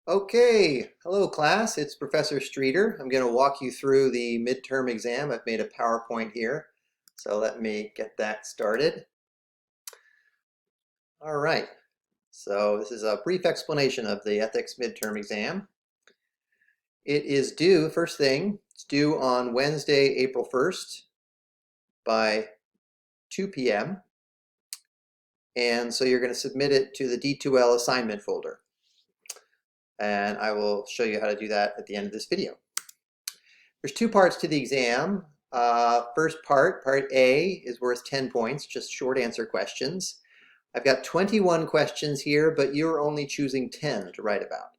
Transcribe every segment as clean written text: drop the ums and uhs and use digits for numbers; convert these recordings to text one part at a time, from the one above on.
Okay, hello class, it's Professor Streeter. I'm going to walk you through the midterm exam. I've made a PowerPoint here, so let me get that started. All right, so this is a brief explanation of the ethics midterm exam. It is due, first thing, it's due on Wednesday, April 1st by 2 p.m. And so you're going to submit it to the D2L assignment folder. And I will show you how to do that at the end of this video. There's two parts to the exam. First part, part A, is worth 10 points, just short answer questions. I've got 21 questions here, but you're only choosing 10 to write about.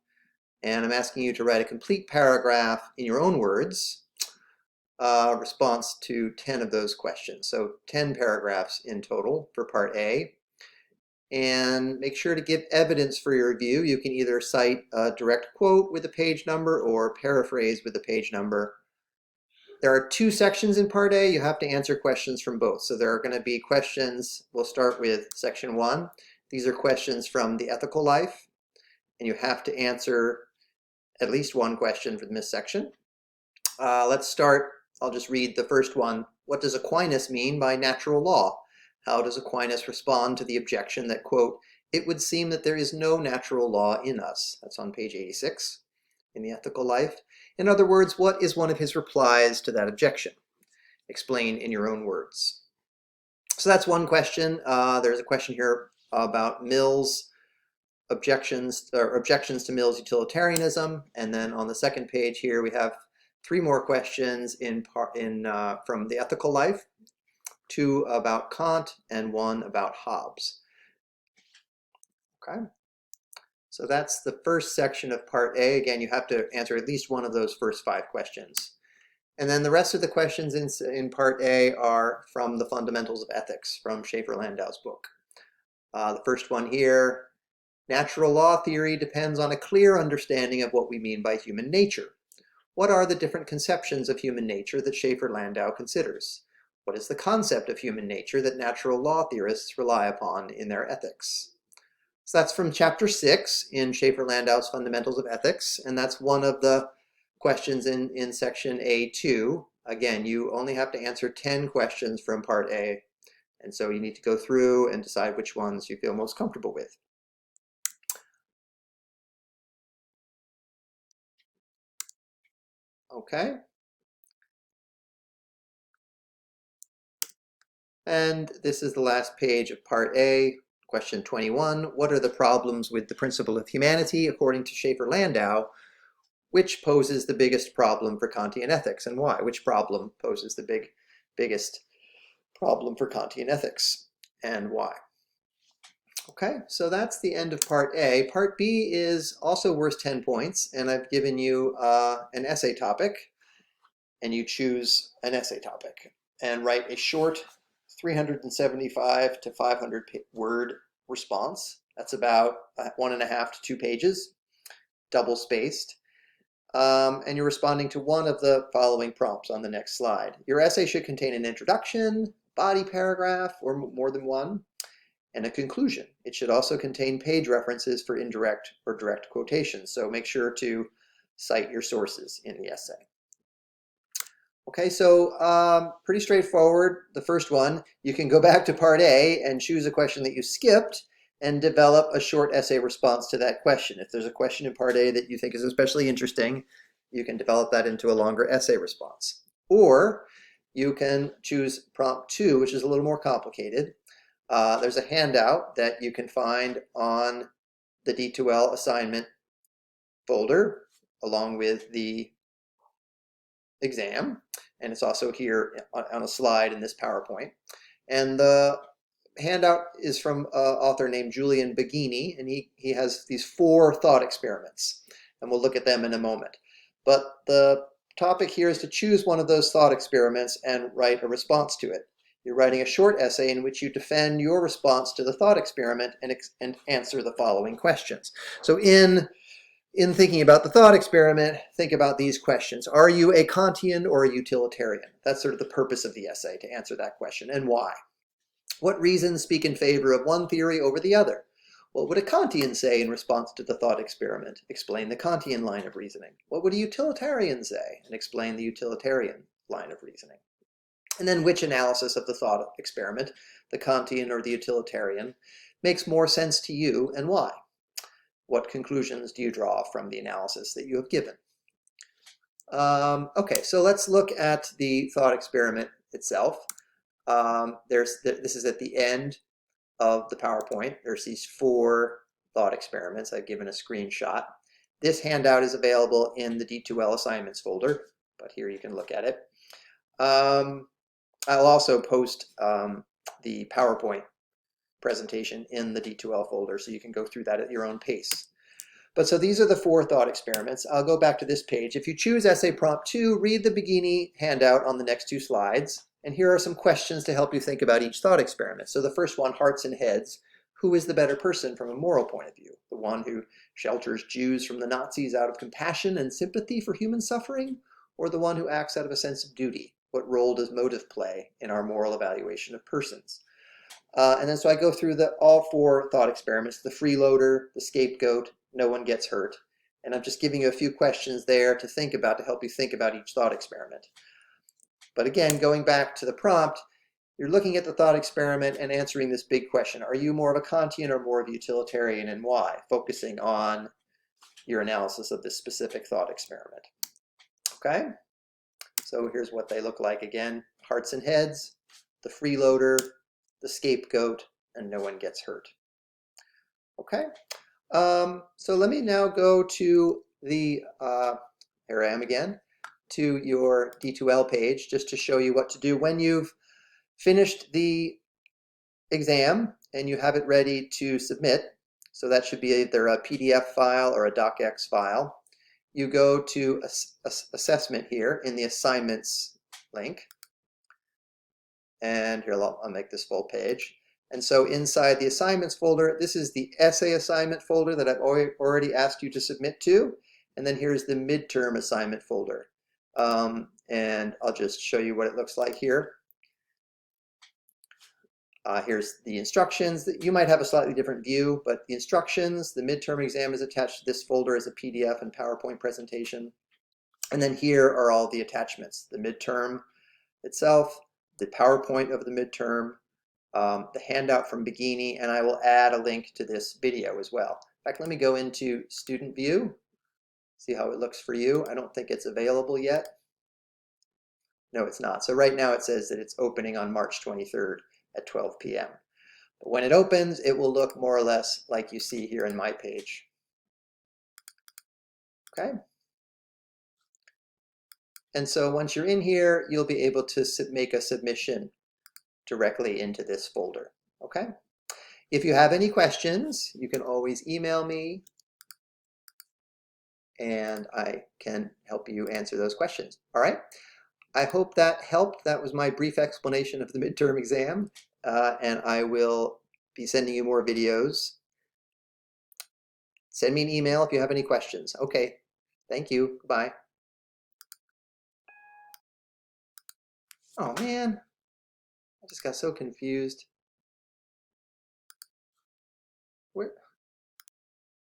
And I'm asking you to write a complete paragraph in your own words, response to 10 of those questions. So 10 paragraphs in total for part A. And make sure to give evidence for your review. You can either cite a direct quote with a page number or paraphrase with a page number. There are two sections in Part A. You have to answer questions from both. So there are going to be questions. We'll start with Section 1. These are questions from the ethical life, and you have to answer at least one question from this section. Let's start. I'll just read the first one. What does Aquinas mean by natural law? How does Aquinas respond to the objection that, quote, it would seem that there is no natural law in us? That's on page 86 in the ethical life. In other words, what is one of his replies to that objection? Explain in your own words. So that's one question. There's a question here about Mill's objections to Mill's utilitarianism. And then on the second page here, we have three more questions from the ethical life. Two about Kant and one about Hobbes. Okay, so that's the first section of Part A. Again, you have to answer at least one of those first 5 questions. And then the rest of the questions in Part A are from the Fundamentals of Ethics from Schaefer-Landau's book. The first one here, natural law theory depends on a clear understanding of what we mean by human nature. What are the different conceptions of human nature that Schaefer-Landau considers? What is the concept of human nature that natural law theorists rely upon in their ethics? So that's from chapter 6 in Schaefer-Landau's Fundamentals of Ethics, and that's one of the questions in section A2. Again, you only have to answer 10 questions from part A, and so you need to go through and decide which ones you feel most comfortable with. Okay. And this is the last page of Part A, question 21. What are the problems with the principle of humanity according to Schaefer-Landau? Which poses the biggest problem for Kantian ethics and why? Which problem poses the biggest problem for Kantian ethics and why? Okay, so that's the end of Part A. Part B is also worth 10 points, and I've given you an essay topic, and you choose an essay topic and write a short 375 to 500 word response. That's about 1.5 to 2 pages, double spaced. And you're responding to one of the following prompts on the next slide. Your essay should contain an introduction, body paragraph, or more than one, and a conclusion. It should also contain page references for indirect or direct quotations. So make sure to cite your sources in the essay. Okay, so pretty straightforward. The first one, you can go back to Part A and choose a question that you skipped and develop a short essay response to that question. If there's a question in Part A that you think is especially interesting, you can develop that into a longer essay response. Or you can choose prompt 2, which is a little more complicated. There's a handout that you can find on the D2L assignment folder along with the exam, and it's also here on a slide in this PowerPoint. And the handout is from an author named Julian Baggini, and he has these 4 thought experiments, and we'll look at them in a moment. But the topic here is to choose one of those thought experiments and write a response to it. You're writing a short essay in which you defend your response to the thought experiment and answer the following questions. So in thinking about the thought experiment, think about these questions. Are you a Kantian or a utilitarian? That's sort of the purpose of the essay, to answer that question, and why. What reasons speak in favor of one theory over the other? What would a Kantian say in response to the thought experiment? Explain the Kantian line of reasoning. What would a utilitarian say? And explain the utilitarian line of reasoning. And then which analysis of the thought experiment, the Kantian or the utilitarian, makes more sense to you and why? What conclusions do you draw from the analysis that you have given? Okay, so let's look at the thought experiment itself. This is at the end of the PowerPoint. There's these 4 thought experiments. I've given a screenshot. This handout is available in the D2L assignments folder, but here you can look at it. I'll also post the PowerPoint presentation in the D2L folder, so you can go through that at your own pace. But so these are the 4 thought experiments. I'll go back to this page. If you choose essay prompt 2, read the Bikini handout on the next 2 slides. And here are some questions to help you think about each thought experiment. So the first one, hearts and heads. Who is the better person from a moral point of view? The one who shelters Jews from the Nazis out of compassion and sympathy for human suffering? Or the one who acts out of a sense of duty? What role does motive play in our moral evaluation of persons? And then so I go through all 4 thought experiments, the freeloader, the scapegoat, no one gets hurt. And I'm just giving you a few questions there to think about, to help you think about each thought experiment. But again, going back to the prompt, you're looking at the thought experiment and answering this big question. Are you more of a Kantian or more of a utilitarian, and why? Focusing on your analysis of this specific thought experiment. Okay? So here's what they look like again. Hearts and heads, the freeloader, the scapegoat, and no one gets hurt. Okay? So let me now go to the, here I am again, to your D2L page, just to show you what to do when you've finished the exam and you have it ready to submit. So that should be either a PDF file or a docx file. You go to assessment here in the assignments link. And here I'll make this full page. And so inside the assignments folder, this is the essay assignment folder that I've already asked you to submit to. And then here's the midterm assignment folder. And I'll just show you what it looks like here. Here's the instructions. You might have a slightly different view, but the instructions, the midterm exam is attached to this folder as a PDF and PowerPoint presentation. And then here are all the attachments, the midterm itself, the PowerPoint of the midterm, the handout from Bikini, and I will add a link to this video as well. In fact, let me go into student view, see how it looks for you. I don't think it's available yet. No, it's not. So right now it says that it's opening on March 23rd at 12 p.m. But when it opens, it will look more or less like you see here in my page. Okay? And so once you're in here, you'll be able to make a submission directly into this folder. Okay? If you have any questions, you can always email me and I can help you answer those questions. All right? I hope that helped. That was my brief explanation of the midterm exam, and I will be sending you more videos. Send me an email if you have any questions. Okay, thank you. Bye. Oh man, I just got so confused.